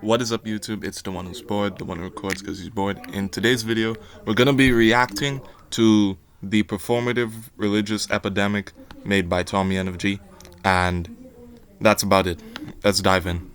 What is up, YouTube? It's the one who's bored, the one who records because he's bored. In today's video, we're gonna be reacting to the performative religious epidemic made by Tommy NFG, and that's about it. Let's dive in.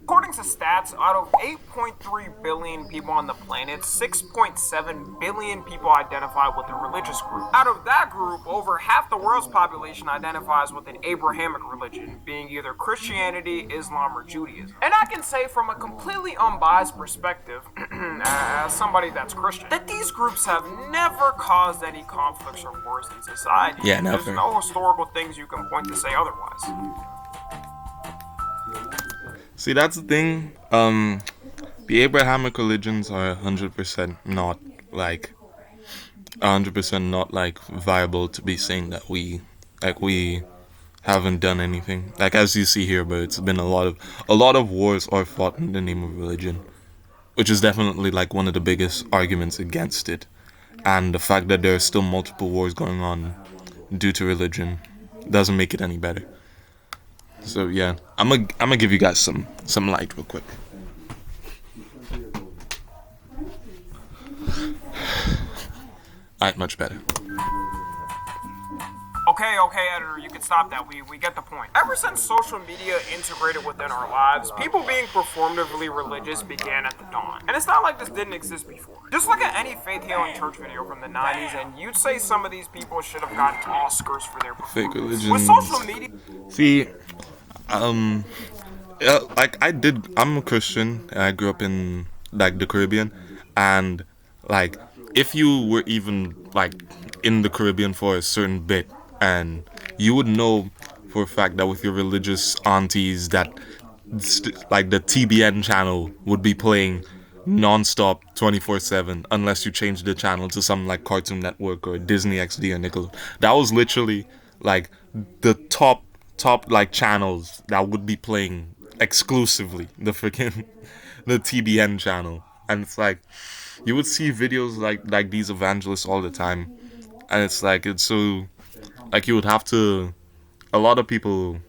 According to stats, out of 8.3 billion people on the planet, 6.7 billion people identify with a religious group. Out of that group, over half the world's population identifies with an Abrahamic religion, being either Christianity, Islam, or Judaism. And I can say from a completely unbiased perspective, as somebody that's Christian, that these groups have never caused any conflicts or wars in society. Yeah, never. There's no historical things you can point to say otherwise. See, that's the thing. The Abrahamic religions are 100% not like 100% not like viable to be saying that we haven't done anything. Like as you see here, but it's been a lot of wars are fought in the name of religion, which is definitely like one of the biggest arguments against it. And the fact that there are still multiple wars going on due to religion doesn't make it any better. So yeah, I'm gonna give you guys some light real quick. Alright, much better. Okay, editor, you can stop that. We get the point. Ever since social media integrated within our lives, people being performatively religious began at the dawn. And it's not like this didn't exist before. Just look at any faith healing church video from the 90s, and you'd say some of these people should have gotten Oscars for their performance. Fake religion. With social media... See, I'm a Christian, and I grew up in, like, the Caribbean, and, like, if you were even, like, in the Caribbean for a certain bit, and you would know for a fact that with your religious aunties that, like, the TBN channel would be playing non-stop 24/7 unless you change the channel to something like Cartoon Network or Disney XD or Nickelodeon. That was literally, like, the top like channels that would be playing exclusively the TBN channel. And it's like you would see videos like these evangelists all the time, and it's so like you would have to, a lot of people,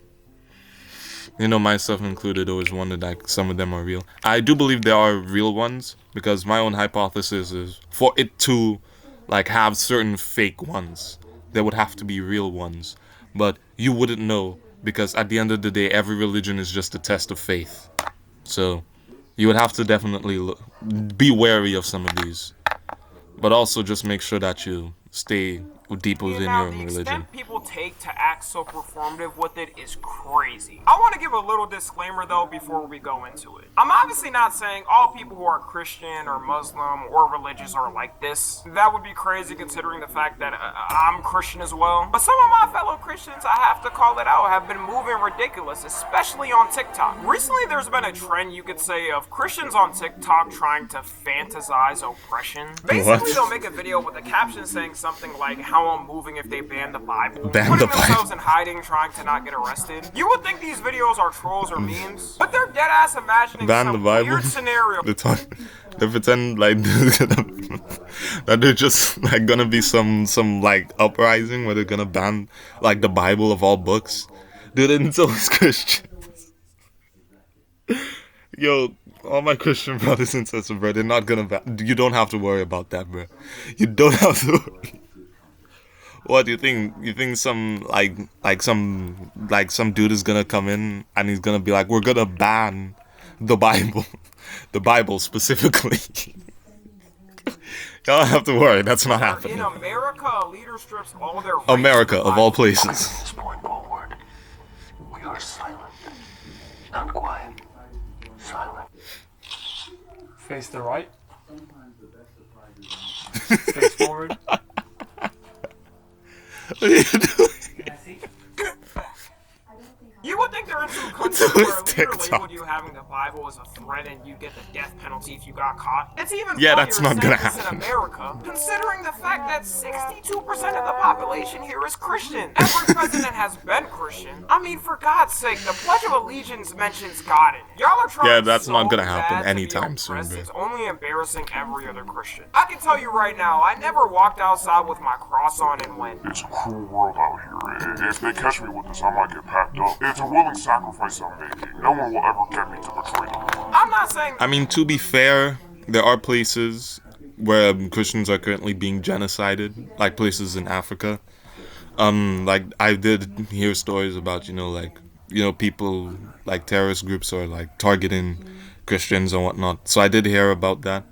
you know, myself included, always wondered like some of them are real. I do believe there are real ones, because my own hypothesis is for it to like have certain fake ones, there would have to be real ones. But you wouldn't know, because at the end of the day, every religion is just a test of faith. So you would have to definitely be wary of some of these. But also just make sure that you stay deep within your own religion. The extent people take to act so performative with it is crazy. I want to give a little disclaimer though before we go into it. I'm obviously not saying all people who are Christian or Muslim or religious are like this. That would be crazy considering the fact that I'm Christian as well. But some of my fellow Christians, I have to call it out, have been moving ridiculous, especially on TikTok. Recently there's been a trend, you could say, of Christians on TikTok trying to fantasize oppression. Basically they'll make a video with a caption saying something like how I'm moving if they ban the Bible. Putting themselves in hiding, trying to not get arrested. You would think these videos are trolls or memes, but they're dead ass imagining some weird scenario. They pretend like that they're just like gonna be some like uprising where they're gonna ban like the Bible of all books. Dude, and so is Christians. Yo, all my Christian brothers and sisters, bro, they're not gonna ban. You don't have to worry about that, bro. You don't have to worry. What do you think? You think some some dude is gonna come in and he's gonna be like, we're gonna ban the Bible, the Bible specifically? You don't have to worry. That's not happening. In America, a leader strips all their America of all places. From this point forward, we are silent, not quiet. Silent. Face the right. Face forward. What are you doing? You would think there are some countries where a leader labeled you having the Bible as a threat and you get the death penalty if you got caught. It's even that's not gonna happen in America, considering the fact that 62% of the population here is Christian. Every president has been Christian. I mean, for God's sake, the Pledge of Allegiance mentions God in it. Y'all are trying that's so not gonna happen bad anytime to be oppressed, soon, it's only embarrassing every other Christian. I can tell you right now, I never walked outside with my cross on and went, it's a cruel world out here, and if they catch me with this, I might get packed up. It's a willing only sacrifice I'm making. No one will ever get me to betray them. I'm not saying. I mean, to be fair, there are places where Christians are currently being genocided, like places in Africa. Like I did hear stories about, people like terrorist groups are like targeting Christians and whatnot. So I did hear about that,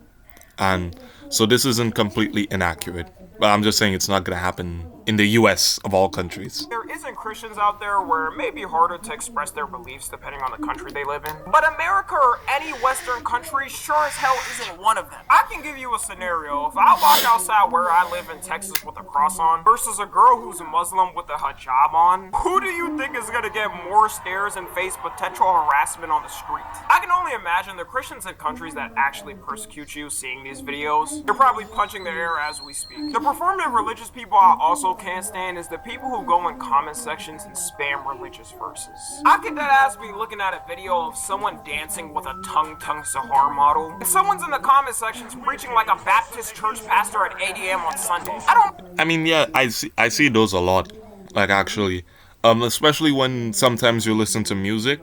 and so this isn't completely inaccurate. But I'm just saying it's not gonna happen in the U.S. of all countries. There isn't Christians out there where it may be harder to express their beliefs depending on the country they live in. But America or any Western country sure as hell isn't one of them. I can give you a scenario. If I walk outside where I live in Texas with a cross on versus a girl who's a Muslim with a hijab on, who do you think is gonna get more stares and face potential harassment on the street? I can only imagine the Christians in countries that actually persecute you seeing these videos. They're probably punching the air as we speak. The performative religious people I also can't stand is the people who go in comment sections and spam religious verses. I could deadass be looking at a video of someone dancing with a tongue Sahar model, and someone's in the comment sections preaching like a Baptist church pastor at 8 a.m. on Sunday. I mean, yeah, I see those a lot, like actually, especially when sometimes you listen to music,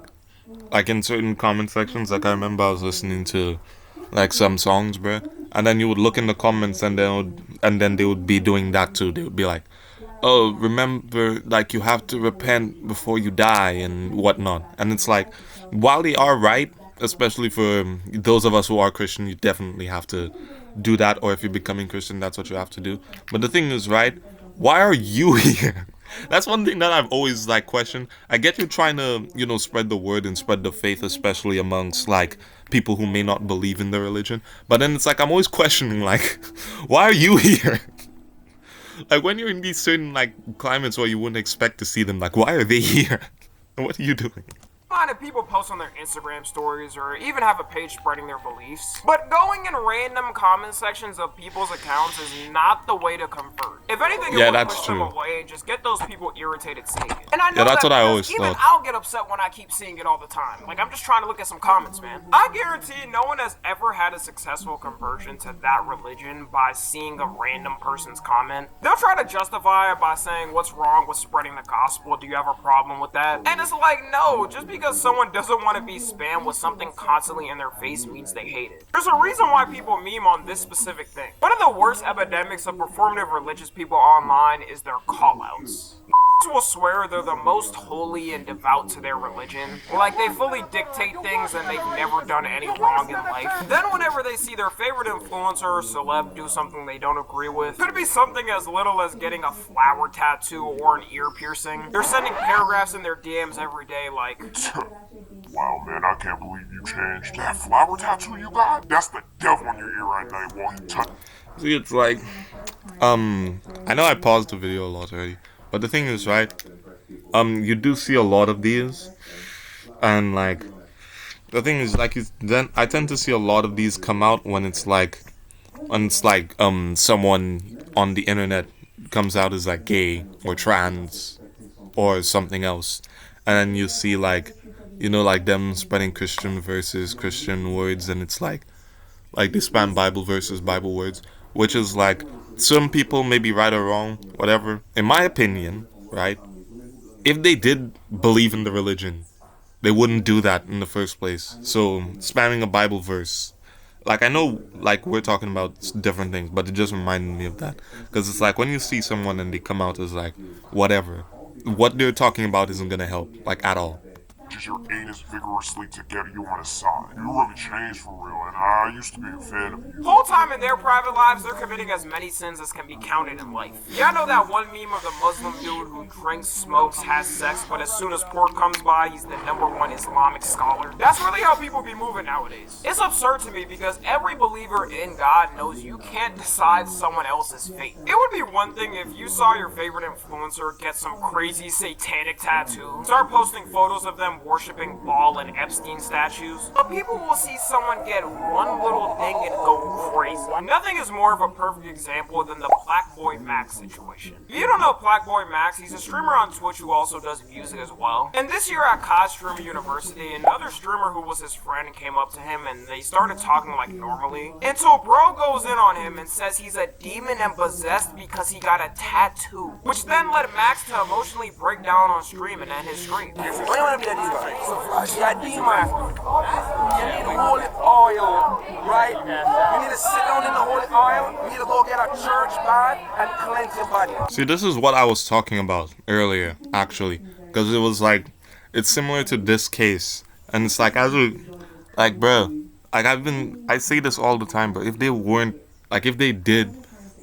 like in certain comment sections. Like I remember I was listening to like some songs, bruh, and then you would look in the comments, and then they would be doing that too. They would be like, oh, remember, like, you have to repent before you die and whatnot. And it's like, while they are right, especially for those of us who are Christian, you definitely have to do that. Or if you're becoming Christian, that's what you have to do. But the thing is, right, why are you here? That's one thing that I've always like questioned. I get you trying to, spread the word and spread the faith, especially amongst like people who may not believe in the religion. But then it's like I'm always questioning, like, why are you here? Like when you're in these certain like climates where you wouldn't expect to see them, like why are they here? What are you doing? Mind if people post on their Instagram stories or even have a page spreading their beliefs. But going in random comment sections of people's accounts is not the way to convert. If anything, it would push them away and just get those people irritated seeing it. And I know that's what I always even thought. I'll get upset when I keep seeing it all the time. Like I'm just trying to look at some comments, man. I guarantee no one has ever had a successful conversion to that religion by seeing a random person's comment. They'll try to justify it by saying, what's wrong with spreading the gospel? Do you have a problem with that? And it's like, no, just because someone doesn't want to be spammed with something constantly in their face means they hate it. There's a reason why people meme on this specific thing. One of the worst epidemics of performative religious people online is their callouts. Will swear they're the most holy and devout to their religion. Like they fully dictate things and they've never done any wrong in life. Then whenever they see their favorite influencer or celeb do something they don't agree with, could be something as little as getting a flower tattoo or an ear piercing. They're sending paragraphs in their DMs every day like, wow, man, I can't believe you changed. That flower tattoo you got? That's the devil in your ear right now while you touch. See, it's like, I know I paused the video a lot already. But the thing is, right, you do see a lot of these, and like, the thing is, like, then I tend to see a lot of these come out when it's like, someone on the internet comes out as like gay or trans or something else, and then you see like, like them spreading Christian versus Christian words, and it's like they spam Bible versus Bible words, which is like, some people may be right or wrong, whatever. In my opinion, right, if they did believe in the religion, they wouldn't do that in the first place. So spamming a Bible verse, like I know, like we're talking about different things, but it just reminded me of that. Because it's like when you see someone and they come out as like, whatever, what they're talking about isn't going to help, like at all. Just your anus vigorously to get you on his side. You really changed for real, and I used to be a fan of you. Whole time in their private lives, they're committing as many sins as can be counted in life. Yeah, I know that one meme of the Muslim dude who drinks, smokes, has sex, but as soon as pork comes by, he's the #1 Islamic scholar. That's really how people be moving nowadays. It's absurd to me because every believer in God knows you can't decide someone else's fate. It would be one thing if you saw your favorite influencer get some crazy satanic tattoo, start posting photos of them worshipping Baal and Epstein statues, but people will see someone get one little thing and go crazy. Nothing is more of a perfect example than the Black Boy Max situation. If you don't know Black Boy Max, he's a streamer on Twitch who also does music as well. And this year at COD Streamer University, another streamer who was his friend came up to him and they started talking like normally. Until bro goes in on him and says he's a demon and possessed because he got a tattoo. Which then led Max to emotionally break down on stream and end his stream. When you want to be a demon, you're a demon. You need holy oil, right? You need to sit down in the holy oil. You need to go get a church bath and cleanse your body. See, this is what I was talking about earlier, actually, because it was like, it's similar to this case, and it's like, like, bro, like I say this all the time, but if they did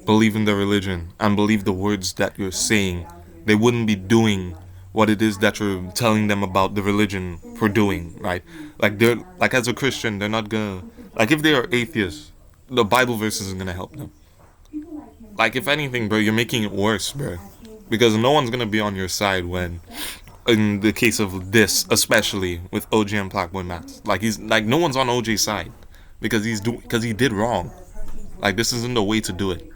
believe in the religion and believe the words that you're saying, they wouldn't be doing what it is that you're telling them about the religion for doing, right? Like as a Christian, they're not gonna, like if they are atheists, the Bible verse isn't gonna help them. Like if anything, bro, you're making it worse, bro, because no one's gonna be on your side when, in the case of this, especially with OJ and Black Boy Max, like no one's on OJ's side because he did wrong. Like this isn't the way to do it.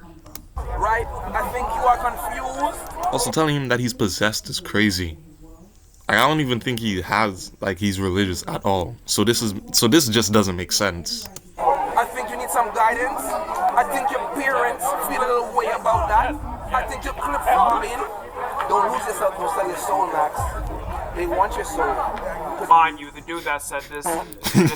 Right? I think you are confused. Also, telling him that he's possessed is crazy. Like, I don't even think he's religious at all. So this just doesn't make sense. I think you need some guidance. I think your parents feel a little way about that. I think you're clip farming. Don't lose yourself, don't sell your soul, Max. They want your soul. Mind you, the dude that said this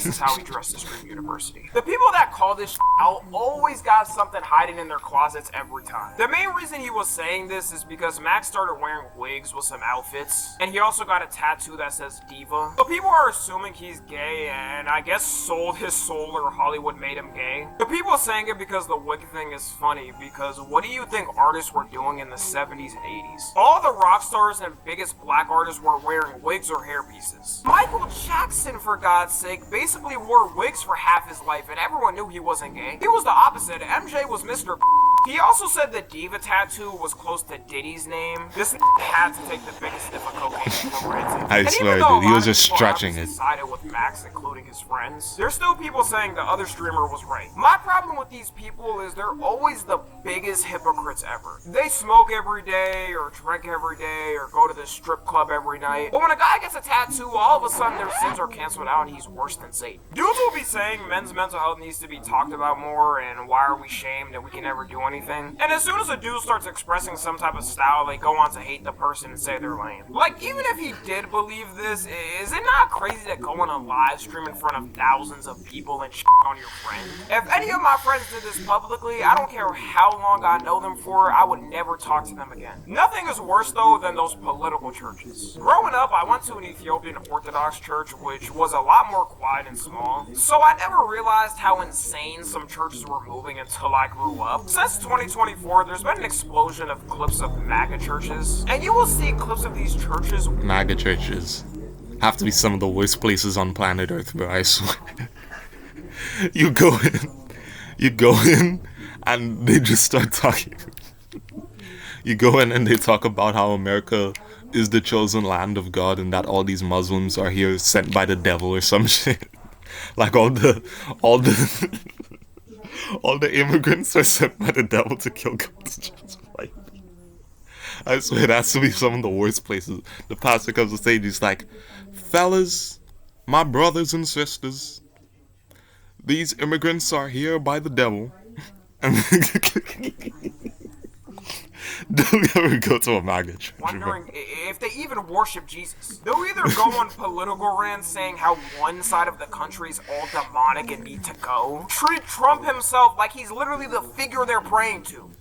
is how he dressed to Stream University. The people that call this out always got something hiding in their closets every time. The main reason he was saying this is because Max started wearing wigs with some outfits, and he also got a tattoo that says Diva. So people are assuming he's gay, and I guess sold his soul or Hollywood made him gay. The people saying it because the wig thing is funny, because what do you think artists were doing in the 70s and 80s? All the rock stars and biggest black artists were wearing wigs or hairpieces. Michael Jackson, for God's sake, basically wore wigs for half his life, and everyone knew he wasn't gay. He was the opposite. MJ was Mr. He also said the Diva tattoo was close to Diddy's name. This had to take the biggest sniff of cocaine for granted. I swear, dude, he was just stretching it. Sided with Max, including his friends. There's still people saying the other streamer was right. My problem with these people is they're always the biggest hypocrites ever. They smoke every day, or drink every day, or go to the strip club every night. But when a guy gets a tattoo, all of a sudden their sins are canceled out and he's worse than Satan. Dudes will be saying men's mental health needs to be talked about more, and why are we shamed and we can never do anything. And as soon as a dude starts expressing some type of style, they go on to hate the person and say they're lame. Like, even if he did believe this, is it not crazy to go on a live stream in front of thousands of people and shit on your friend? If any of my friends did this publicly, I don't care how long I know them for, I would never talk to them again. Nothing is worse, though, than those political churches. Growing up, I went to an Ethiopian Orthodox church, which was a lot more quiet and small, so I never realized how insane some churches were moving until I grew up. Since 2024, there's been an explosion of clips of MAGA churches, and you will see clips of these churches. MAGA churches have to be some of the worst places on planet Earth, bro, I swear. You go in, and they just start talking. You go in and they talk about how America is the chosen land of God and that all these Muslims are here sent by the devil or some shit. Like all the immigrants are sent by the devil to kill God's children. Like, I swear, that has to be some of the worst places. The pastor comes to stage, he's like, fellas, my brothers and sisters, these immigrants are here by the devil. And don't ever go to a MAGA church. Wondering if they even worship Jesus. They'll either go on political rants saying how one side of the country is all demonic and need to go, treat Trump himself like he's literally the figure they're praying to.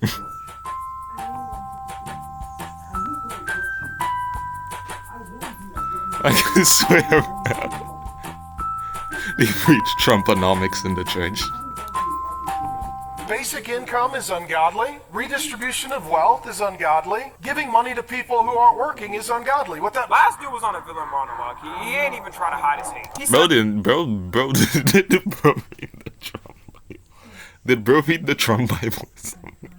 I swear, man. They preach Trumponomics in the church. Basic income is ungodly. Redistribution of wealth is ungodly. Giving money to people who aren't working is ungodly. What that last dude was on a villain monologue. He ain't even trying to hide his hate. He bro, did bro read the Trump Bible? Did bro read the Trump Bible or something?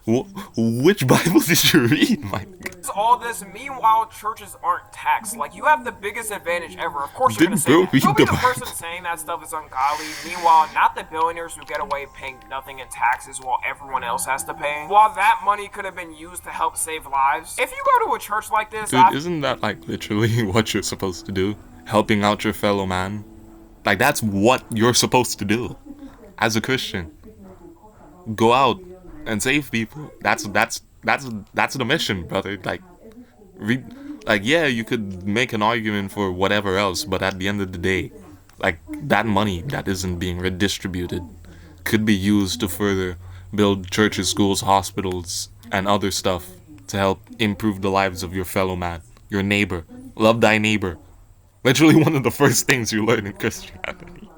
Which Bible did you read, Mike? All this, meanwhile, churches aren't taxed. Like, you have the biggest advantage ever. Of course you're gonna Didn't say bro that. read You'll be the the Bible? person saying that stuff is ungodly. Meanwhile, not the billionaires who get away paying nothing in taxes while everyone else has to pay. While that money could have been used to help save lives. If you go to a church like this, Dude, isn't that like literally what you're supposed to do? Helping out your fellow man? Like, that's what you're supposed to do as a Christian. Go out and save people. That's the mission, brother. Like, yeah, you could make an argument for whatever else, but at the end of the day, like, that money that isn't being redistributed could be used to further build churches, schools, hospitals, and other stuff to help improve the lives of your fellow man, your neighbor. Love thy neighbor. Literally one of the first things you learn in Christianity.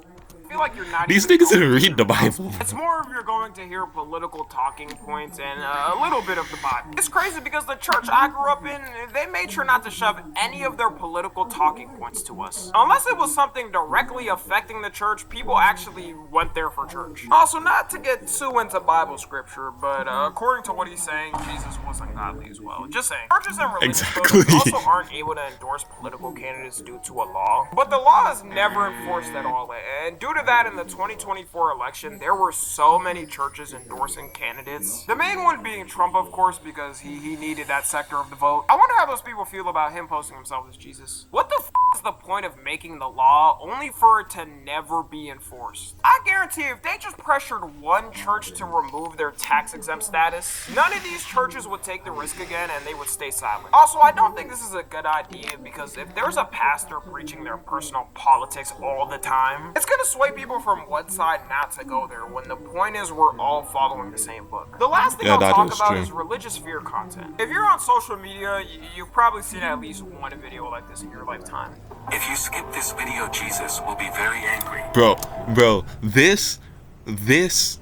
I feel like you're not These even niggas going didn't to read hear the Bible. It's more of you're going to hear political talking points and a little bit of the Bible. It's crazy because the church I grew up in, they made sure not to shove any of their political talking points to us. Unless it was something directly affecting the church, people actually went there for church. Also, not to get too into Bible scripture, but according to what he's saying, Jesus was ungodly as well. Just saying. Churches and religious Exactly. folks also aren't able to endorse political candidates due to a law. But the law is never enforced at all, and due to that, in the 2024 election, there were so many churches endorsing candidates. The main one being Trump, of course, because he needed that sector of the vote. I wonder how those people feel about him posting himself as Jesus. What the is the point of making the law only for it to never be enforced? I guarantee if they just pressured one church to remove their tax-exempt status, none of these churches would take the risk again and they would stay silent. Also, I don't think this is a good idea because if there's a pastor preaching their personal politics all the time, it's gonna sway people from one side not to go there when the point is we're all following the same book. The last thing Yeah, I'll that talk is about true. is religious fear content. If you're on social media, you've probably seen at least one video like this in your lifetime. If you skip this video, Jesus will be very angry. Bro, this is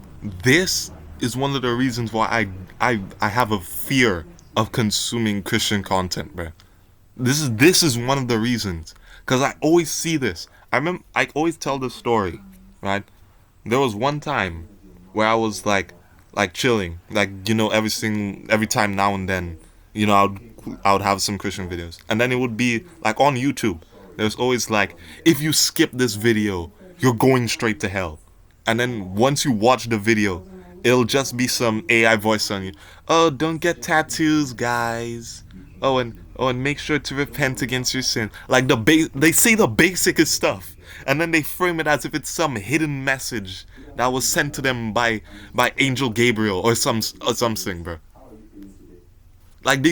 one of the reasons why I have a fear of consuming Christian content, bro. This is one of the reasons, cause I always see this. I always tell this story, right? There was one time where I was like chilling, like, you know, every time now and then, you know, I would have some Christian videos, and then it would be like on YouTube. There's always like, if you skip this video, you're going straight to hell. And then once you watch the video, it'll just be some AI voice on you. Oh, don't get tattoos, guys. Oh, and make sure to repent against your sin. Like they say the basicest stuff, and then they frame it as if it's some hidden message that was sent to them by Angel Gabriel or something, bro. Like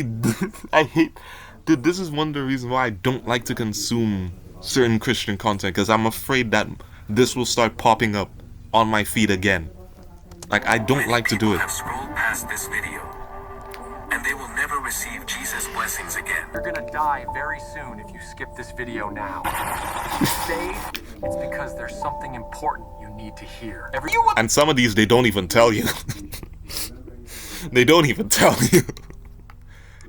I hate. Dude, this is one of the reasons why I don't like to consume certain Christian content, because I'm afraid that this will start popping up on my feed again. Like, I don't like to do it. Have scrolled past this video, and they will never receive Jesus' blessings again. You're gonna die very soon if you skip this video now. Stay, it's because there's something important you need to hear. And some of these, they don't even tell you. They don't even tell you.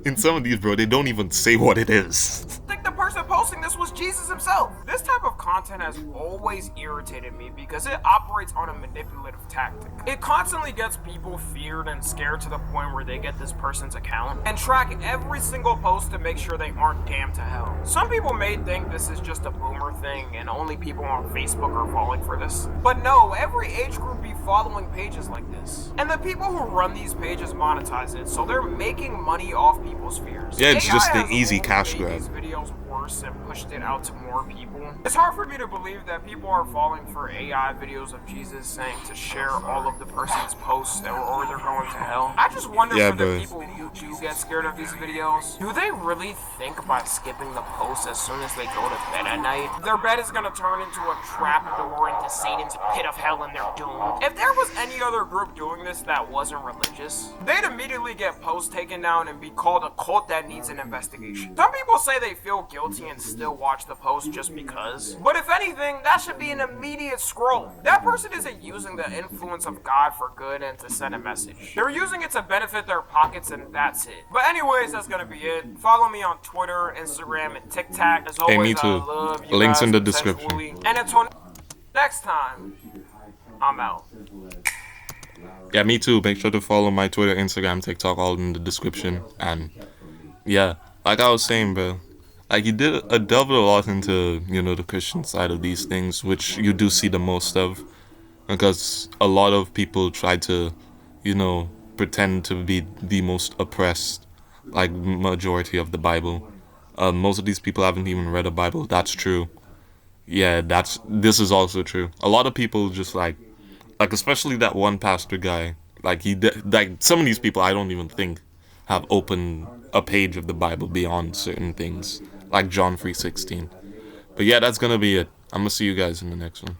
In some of these, bro, they don't even say what it is. I think the person posting this was Jesus himself. This type of content has always irritated me because it operates on a manipulative tactic. It constantly gets people feared and scared to the point where they get this person's account and track every single post to make sure they aren't damned to hell. Some people may think this is just a boomer thing and only people on Facebook are falling for this. But no, every age group be following pages like this. And the people who run these pages monetize it, so they're making money off people's fears. Yeah, it's AI just an has easy only cash made grab. These videos worse and pushed it out to more people. It's hard for me to believe that people are falling for AI videos of Jesus saying to share all of the person's posts or they're going to hell. I just wonder Yeah, for the bro. people who do get scared of these videos, do they really think by skipping the post as soon as they go to bed at night, their bed is going to turn into a trap door into Satan's pit of hell and they're doomed? If there was any other group doing this that wasn't religious, they'd immediately get posts taken down and be called a cult that needs an investigation. Some people say they feel guilty and still watch the post just because. But if anything, that should be an immediate scroll. That person isn't using the influence of God for good and to send a message. They're using it to benefit their pockets and that's it. But anyways, that's gonna be it. Follow me on Twitter, Instagram, and TikTok. As always, Hey, me too. I love you Links guys in the description. consensually. And until next time, I'm out. Yeah, me too. Make sure to follow my Twitter, Instagram, TikTok, all in the description. And yeah, like I was saying, bro, like you did delve a lot into the Christian side of these things, which you do see the most of, because a lot of people try to, pretend to be the most oppressed, like majority of the Bible. Most of these people haven't even read a Bible. That's true. Yeah, this is also true. A lot of people just like especially that one pastor guy. Like like some of these people I don't even think have opened a page of the Bible beyond certain things, like John 3:16. But yeah, that's gonna be it. I'm gonna see you guys in the next one.